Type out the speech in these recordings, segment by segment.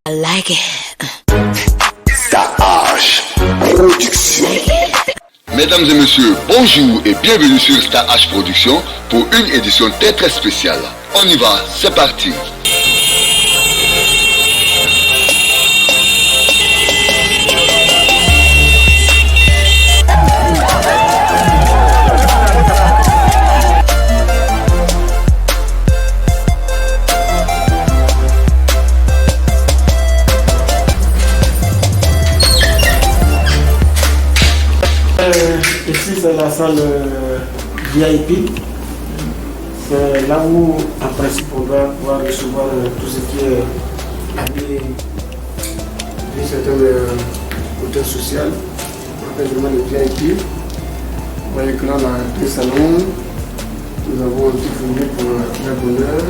I like it. Star-H Production. Mesdames et messieurs, bonjour et bienvenue sur Star-H Production pour une édition très spéciale. On y va, c'est parti. Ici c'est la salle VIP. C'est là où en principe on doit pouvoir recevoir tout ce qui est habillé d'une certaine hauteur sociale. On appelle vraiment le VIP. Vous voyez que là on a deux salons. Nous avons un petit fournier pour la bonheur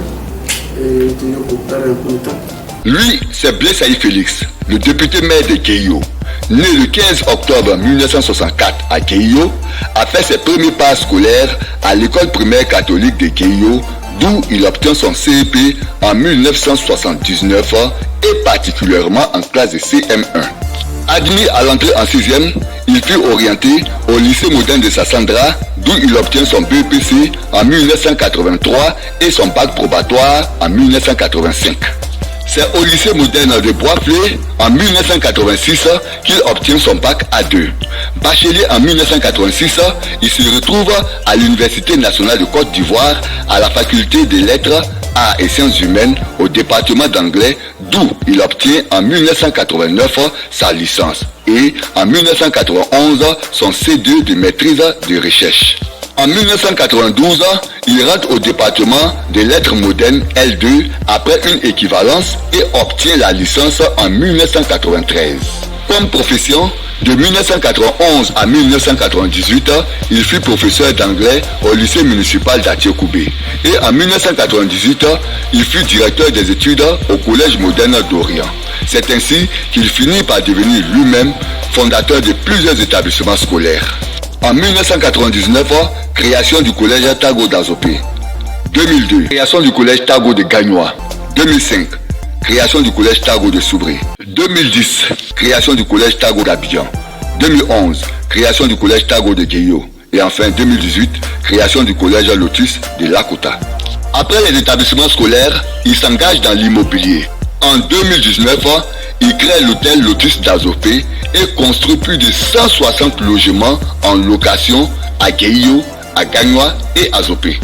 et Tino pour faire un peu de temps. Lui, c'est Blaise Félix, le député maire de Keio. Né le 15 octobre 1964 à Keio, a fait ses premiers pas scolaires à l'école primaire catholique de Keio, d'où il obtient son CEP en 1979 et particulièrement en classe de CM1. Admis à l'entrée en 6e, il fut orienté au lycée moderne de Sassandra, d'où il obtient son BPC en 1983 et son bac probatoire en 1985. C'est au lycée moderne de Boisflé en 1986 qu'il obtient son bac A2. Bachelier en 1986, il se retrouve à l'Université nationale de Côte d'Ivoire à la faculté des lettres, arts et sciences humaines au département d'anglais, d'où il obtient en 1989 sa licence et en 1991 son C2 de maîtrise de recherche. En 1992, il rentre au département des lettres modernes L2 après une équivalence et obtient la licence en 1993. Comme profession, de 1991 à 1998, il fut professeur d'anglais au lycée municipal d'Atiokoubé. Et en 1998, il fut directeur des études au collège moderne d'Orient. C'est ainsi qu'il finit par devenir lui-même fondateur de plusieurs établissements scolaires. En 1999, création du collège Tago d'Azopé. 2002, création du collège Tago de Gagnoa. 2005, création du collège Tago de Soubré. 2010, création du collège Tago d'Abidjan. 2011, création du collège Tago de Keio. Et enfin 2018, création du collège Lotus de Lakota. Après les établissements scolaires, il s'engage dans l'immobilier. En 2019, il crée l'hôtel Lotus d'Azopé et construit plus de 160 logements en location à Keio, à Gagnoa et à Zopé.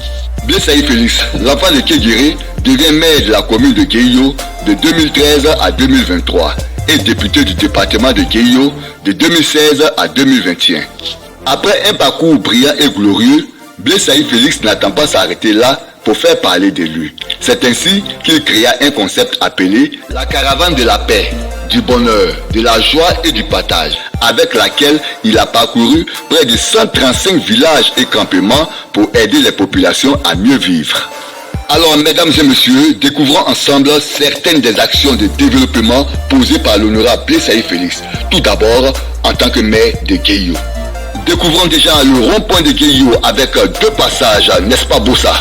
Blaise Félix, l'enfant de Kéguéré, devient maire de la commune de Keio de 2013 à 2023 et député du département de Keio de 2016 à 2021. Après un parcours brillant et glorieux, Blaise Félix n'attend pas s'arrêter là pour faire parler de lui. C'est ainsi qu'il créa un concept appelé la caravane de la paix, du bonheur, de la joie et du partage, avec laquelle il a parcouru près de 135 villages et campements pour aider les populations à mieux vivre. Alors, mesdames et messieurs, découvrons ensemble certaines des actions de développement posées par l'honorable Blaise Félix. Tout d'abord, en tant que maire de Keio. Découvrons déjà le rond-point de Keio avec deux passages, n'est-ce pas beau ça?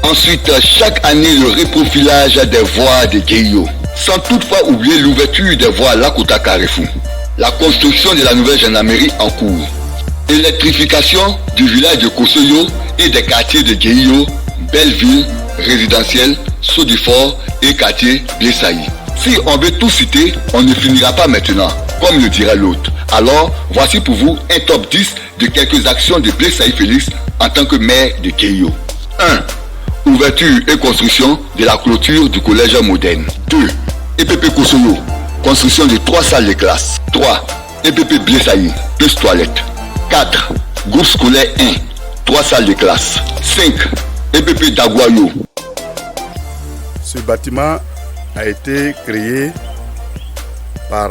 Ensuite, chaque année, le reprofilage des voies de Keio, sans toutefois oublier l'ouverture des voies Lakota Carrefour. La construction de la nouvelle gendarmerie en cours. Électrification du village de Kosoyo et des quartiers de Keio, Belleville, Résidentiel, Sodifort et quartier Blessaï. Si on veut tout citer, on ne finira pas maintenant, comme le dirait l'autre. Alors, voici pour vous un top 10 de quelques actions de Blaise Félix en tant que maire de Keio. 1. Ouverture et construction de la clôture du collège moderne. 2. EPP Kosoyo, construction de 3 salles de classe. 3. EPP Blessaï, plus toilettes. 4. Groupe scolaire 1, 3 salles de classe. 5. EPP Daguayo. Ce bâtiment a été créé par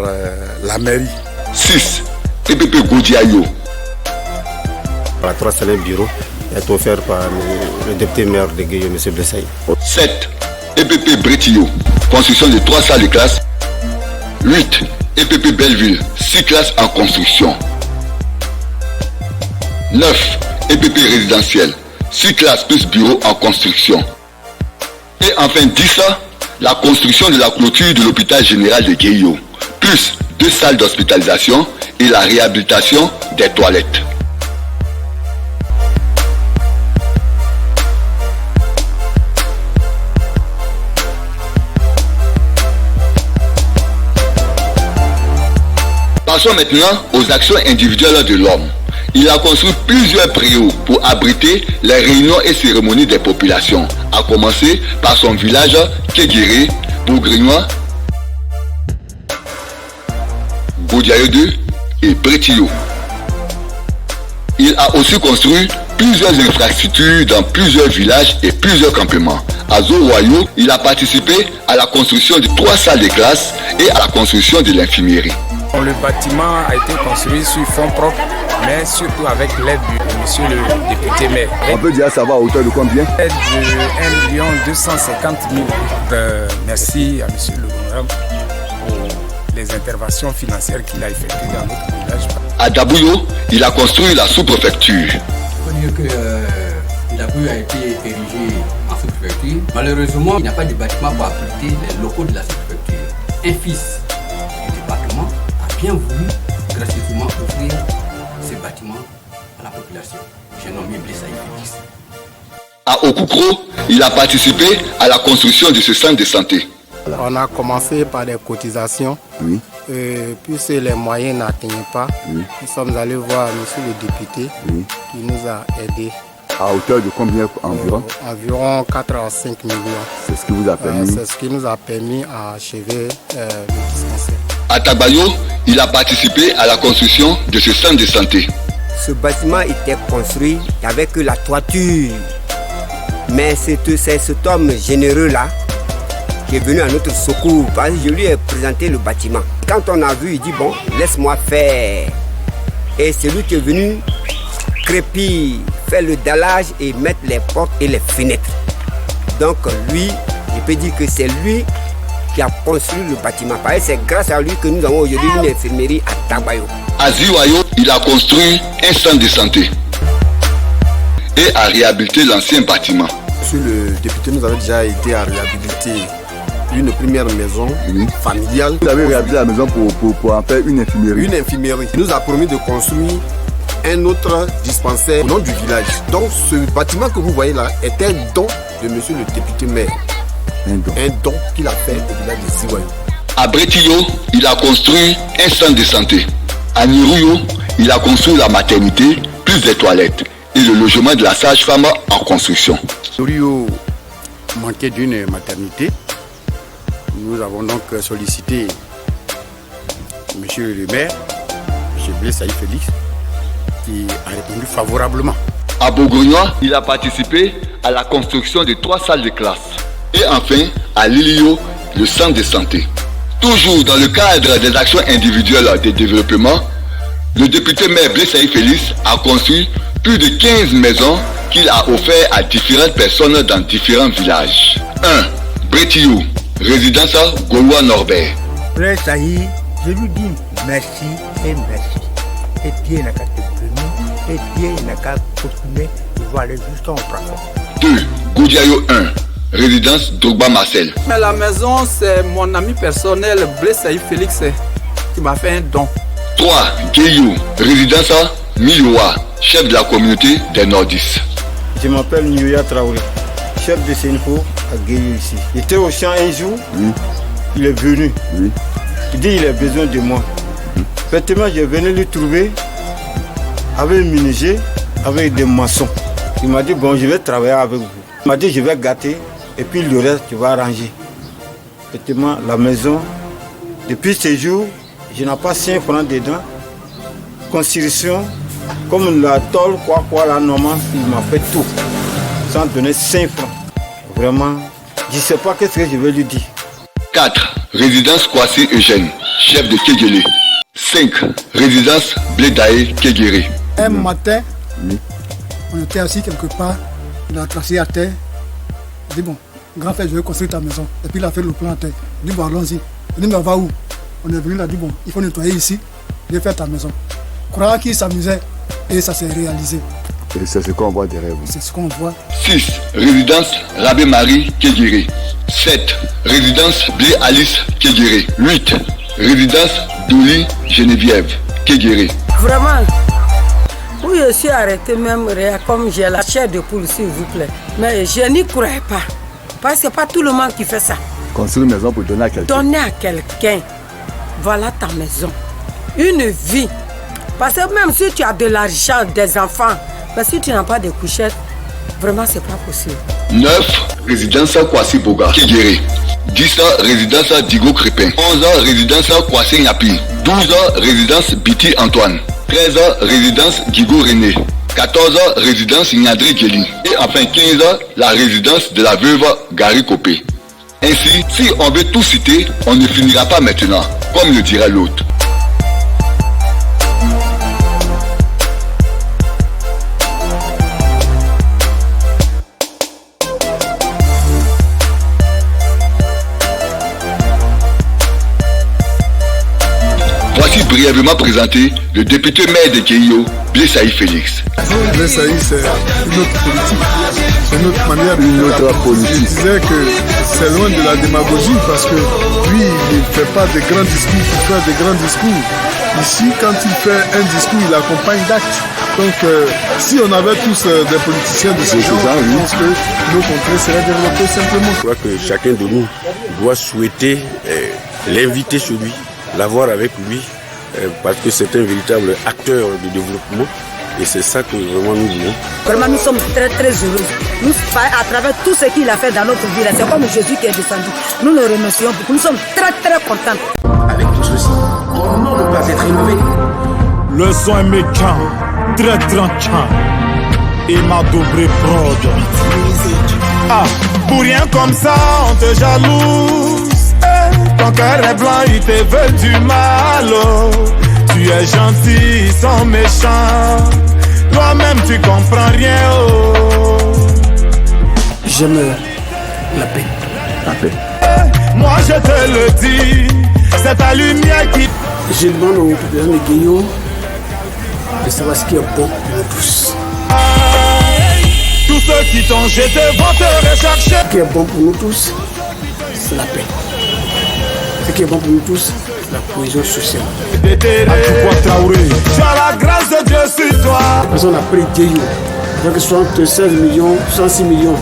la mairie. 6. EPP Godiayo. La 3 salles bureau est offert par le député maire de Keio, M. Blaise. 7. EPP Bretillo, construction de 3 salles de classe. 8. EPP Belleville, 6 classes en construction. 9. EPP Résidentiel, 6 classes plus bureaux en construction. Et enfin 10. la construction de la clôture de l'hôpital général de Keio, plus 2 salles d'hospitalisation et la réhabilitation des toilettes. Passons maintenant aux actions individuelles de l'homme. Il a construit plusieurs préaux pour abriter les réunions et cérémonies des populations, à commencer par son village Kegere, Bourgrignois, Bodiayo 2 et Bretio. Il a aussi construit plusieurs infrastructures dans plusieurs villages et plusieurs campements. À Zoroyo, il a participé à la construction de 3 salles de classe et à la construction de l'infirmerie. Le bâtiment a été construit sur fonds propres, mais surtout avec l'aide de monsieur le député maire. On peut dire savoir à hauteur de combien? L'aide de 1 250 000. Merci à monsieur le gouvernement pour les interventions financières qu'il a effectuées dans notre village. À Dabouyo, il a construit la sous-préfecture. Il faut dire que Dabouyo a été érigé en sous-préfecture. Malheureusement, il n'y a pas de bâtiment pour abriter les locaux de la sous-préfecture. Un fils du département bien voulu gracieusement offrir ces bâtiments à la population. J'ai nommé Blessaï Félix. À Okukro, il a participé à la construction de ce centre de santé. On a commencé par des cotisations. Oui. Puisque les moyens n'atteignaient pas, nous sommes allés voir monsieur le député qui nous a aidés. À hauteur de combien environ? Environ 4 à 5 millions. C'est ce qui vous a permis? C'est ce qui nous a permis d'achever le dispensaire. À Tabayo, il a participé à la construction de ce centre de santé. Ce bâtiment était construit avec la toiture. Mais c'est cet homme généreux-là qui est venu à notre secours. Parce que je lui ai présenté le bâtiment. Quand on a vu, il dit bon, laisse-moi faire. Et c'est lui qui est venu crépir, faire le dallage et mettre les portes et les fenêtres. Donc lui, je peux dire que c'est lui qui a construit le bâtiment. Parce que c'est grâce à lui que nous avons aujourd'hui une infirmerie à Tabayo. À Ziwayo, il a construit un centre de santé et a réhabilité l'ancien bâtiment. Monsieur le député nous avait déjà aidé à réhabiliter une première maison familiale. Vous avez réhabilité la maison pour en faire une infirmerie? Une infirmerie. Il nous a promis de construire un autre dispensaire au nom du village. Donc ce bâtiment que vous voyez là est un don de monsieur le député maire. Un don qu'il a fait au village de Ziwayo. À Bretio, il a construit un centre de santé. À Niruyo, il a construit la maternité, plus des toilettes et le logement de la sage-femme en construction. Niruyo manquait d'une maternité. Nous avons donc sollicité monsieur le maire, M. Blessaï Félix, qui a répondu favorablement. À Bourgrignois, il a participé à la construction de 3 salles de classe. Et enfin, à Lilio, le centre de santé. Toujours dans le cadre des actions individuelles de développement, le député maire Blessaï Félix a construit plus de 15 maisons qu'il a offertes à différentes personnes dans différents villages. 1. Bretio, résidence Gaulois Norbert. Blessaï, je lui dis merci et merci. Et Dieu n'a qu'à te bénir, et Dieu n'a qu'à continuer de voir aller jusqu'en plafond. 2. Goudiayo 1. Résidence Drogba Marcel. Mais la maison, c'est mon ami personnel, Blessaï Félix, qui m'a fait un don. 3. Keio, résidence Miloa, chef de la communauté des Nordistes. Je m'appelle Nyoya Traoré, chef de Sénifo à Guéyu ici. J'étais au champ un jour, il est venu. Il dit qu'il a besoin de moi. Effectivement, je venais lui trouver avec un menuisier, avec des maçons. Il m'a dit, bon, je vais travailler avec vous. Il m'a dit, je vais gâter et puis le reste, tu vas arranger. Effectivement, la maison, depuis ce jour, je n'ai pas 5 francs dedans. Construction, comme la tôle, quoi, là, normalement, il m'a fait tout. Sans donner 5 francs. Vraiment, je ne sais pas qu'est-ce que je vais lui dire. 4. Résidence Kwasi Eugène, chef de Kegele. 5. Résidence Blédaé Kegere. Un matin, on était assis quelque part, il a tracé à terre. Il dit bon, grand frère, je vais construire ta maison. Et puis il a fait le plan à terre. Il dit bon, allons-y. Il dit mais on va où? On est venu, il a dit bon, il faut nettoyer ici, je vais faire ta maison. Croyant qu'il s'amusait et ça s'est réalisé. Et c'est ce qu'on voit derrière vous. C'est ce qu'on voit. 6. Résidence Rabé Marie Kegere. 7. Résidence Blé Alice Kéguéré. 8. Résidence Doli Geneviève Kéguéré. Vraiment, oui, je suis arrêté même comme j'ai la chair de poule, s'il vous plaît. Mais je n'y croyais pas. Parce que ce n'est pas tout le monde qui fait ça. Construire une maison pour donner à quelqu'un. Donner à quelqu'un. Voilà ta maison. Une vie. Parce que même si tu as de l'argent, des enfants, mais si tu n'as pas de couchettes, vraiment, ce n'est pas possible. 9. Résidence Kwasi Boga Kéguéré. 10 ans, résidence Digo Crépin. 11 ans, résidence Kwasi Nyapi. 12 ans, résidence Biti Antoine. 13 ans, résidence Guigo René. 14 ans, résidence Nyadri Geli. Et enfin 15 ans, la résidence de la veuve Gary Kopé. Ainsi, si on veut tout citer, on ne finira pas maintenant, comme le dira l'autre. Voici brièvement présenté le député maire de Keio, Blaise Félix. Blaise, c'est une autre politique, c'est une autre manière de notre politique. Il disait que c'est loin de la démagogie parce que lui, il ne fait pas de grands discours pour faire de grands discours. Ici, quand il fait un discours, il accompagne d'actes. Donc, si on avait tous des politiciens de ce genre, je pense que nos contrées seraient développées simplement. Je crois que chacun de nous doit souhaiter l'inviter chez lui, l'avoir avec lui, parce que c'est un véritable acteur de développement et c'est ça que vraiment nous voulons. Vraiment, nous sommes très très heureux. Nous, à travers tout ce qu'il a fait dans notre ville, c'est comme Jésus qui est descendu. Nous le remercions beaucoup. Nous sommes très très contents. Avec tout ceci, on ne peut pas être innové. Le son est méchant, très tranquille. Et ma double prod. Ah, pour rien comme ça, on te jalouse. Ton cœur est blanc, il te veut du mal. Oh. Tu es gentil, ils sont méchants. Toi-même, tu comprends rien. Oh. J'aime la paix. La paix. Moi, je te le dis, c'est ta lumière qui... Je demande aux populations de Keio de savoir ce qui est bon pour nous tous. Tous ceux qui t'ont jeté vont te rechercher. Ce qui est bon pour nous tous, c'est la paix. Ce qui est bon pour nous tous, c'est la cohésion sociale. Tu as la grâce de Dieu sur toi. La personne a pris Keio. Donc 76 millions, 66 millions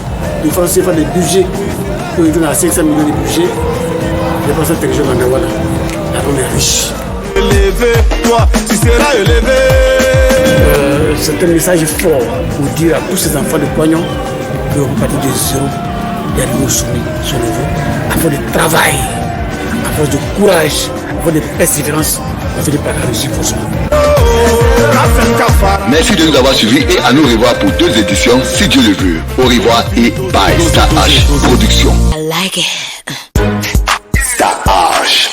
de francs CFA de budget. Pour nous donner à 500 millions de budget. Les personnes intelligentes en Nawala. Là, on est riche. Élevé, toi, tu seras élevé. C'est un message fort pour dire à tous ces enfants de Poignon de repartir de zéro et aller au sommet sur le niveau. À force de travail, à force de courage, à force de persévérance, on fait des pas réussir forcément. Merci de nous avoir suivis et à nous revoir pour 2 éditions si Dieu le veut. Au revoir et bye. Star H Production. I like it. Star H.